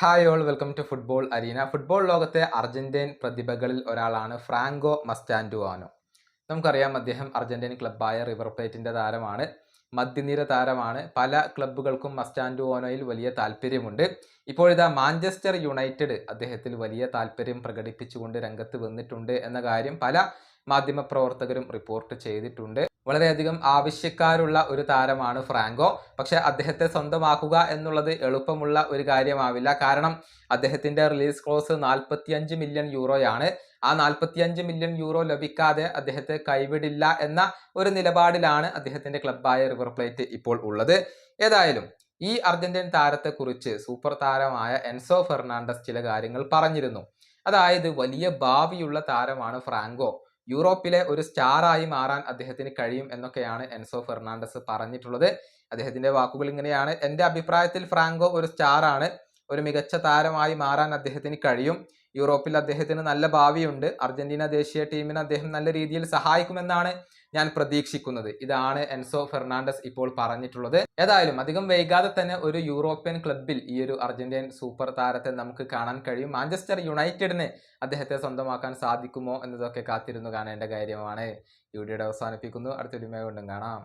Hi all welcome to football arena. Football ലോകത്തെ Argentine പ്രതിഭകളിൽ ഒരാളാണ് ഫ്രാങ്കോ മസ്റ്റാൻഡുവാനോ. നമുക്കറിയാം, അദ്ദേഹം അർജന്റീൻ ക്ലബ്ബായ റിവർ പ്ലേറ്റിന്റെ താരമാണ്, മധ്യനിര താരമാണ്. പല ക്ലബ്ബുകൾക്കും മസ്റ്റാൻഡുവാനോയിൽ വലിയ താല്പര്യമുണ്ട്. ഇപ്പോഴിതാ മാഞ്ചസ്റ്റർ യുണൈറ്റഡ് അദ്ദേഹത്തിൽ വലിയ താല്പര്യം പ്രകടിപ്പിച്ചുകൊണ്ട് രംഗത്ത് വന്നിട്ടുണ്ട് എന്ന കാര്യം പല മാധ്യമപ്രവർത്തകരും റിപ്പോർട്ട് ചെയ്തിട്ടുണ്ട്. വളരെയധികം ആവശ്യക്കാരുള്ള ഒരു താരമാണ് ഫ്രാങ്കോ. പക്ഷെ അദ്ദേഹത്തെ സ്വന്തമാക്കുക എന്നുള്ളത് എളുപ്പമുള്ള ഒരു കാര്യമാവില്ല. കാരണം അദ്ദേഹത്തിന്റെ റിലീസ് ക്ലോസ് 45 മില്യൺ യൂറോയാണ്. ആ 45 മില്യൺ യൂറോ ലഭിക്കാതെ അദ്ദേഹത്തെ കൈവിടില്ല എന്ന ഒരു നിലപാടിലാണ് അദ്ദേഹത്തിന്റെ ക്ലബ്ബായ റിവർ പ്ലേറ്റ് ഇപ്പോൾ ഉള്ളത്. ഏതായാലും ഈ അർജന്റീൻ താരത്തെക്കുറിച്ച് സൂപ്പർ താരമായ എൻസോ ഫെർണാണ്ടസ് ചില കാര്യങ്ങൾ പറഞ്ഞിരുന്നു. അതായത് വലിയ ഭാവിയുള്ള താരമാണ് ഫ്രാങ്കോ, യൂറോപ്പിലെ ഒരു സ്റ്റാറായി മാറാൻ അദ്ദേഹത്തിന് കഴിയും എന്നൊക്കെയാണ് എൻസോ ഫെർണാണ്ടസ് പറഞ്ഞിട്ടുള്ളത്. അദ്ദേഹത്തിന്റെ വാക്കുകൾ ഇങ്ങനെയാണ്: എൻ്റെ അഭിപ്രായത്തിൽ ഫ്രാങ്കോ ഒരു സ്റ്റാറാണ്, ഒരു മികച്ച താരമായി മാറാൻ അദ്ദേഹത്തിന് കഴിയും. യൂറോപ്പിൽ അദ്ദേഹത്തിന് നല്ല ഭാവിയുണ്ട്. അർജന്റീന ദേശീയ ടീമിനെ അദ്ദേഹം നല്ല രീതിയിൽ സഹായിക്കുമെന്നാണ് ഞാൻ പ്രതീക്ഷിക്കുന്നത്. ഇതാണ് എൻസോ ഫെർണാണ്ടസ് ഇപ്പോൾ പറഞ്ഞിട്ടുള്ളത്. ഏതായാലും അധികം വൈകാതെ തന്നെ ഒരു യൂറോപ്യൻ ക്ലബിൽ ഈ ഒരു അർജന്റീൻ സൂപ്പർ താരത്തെ നമുക്ക് കാണാൻ കഴിയും. മാഞ്ചസ്റ്റർ യുണൈറ്റഡിന് അദ്ദേഹത്തെ സ്വന്തമാക്കാൻ സാധിക്കുമോ എന്നതൊക്കെ കാത്തിരുന്നു കാണേണ്ട കാര്യമാണ്. ഈ വീഡിയോയുടെ അവസാനിപ്പിക്കുന്നു. അടുത്ത വീഡിയോയുമായി വീണ്ടും കാണാം.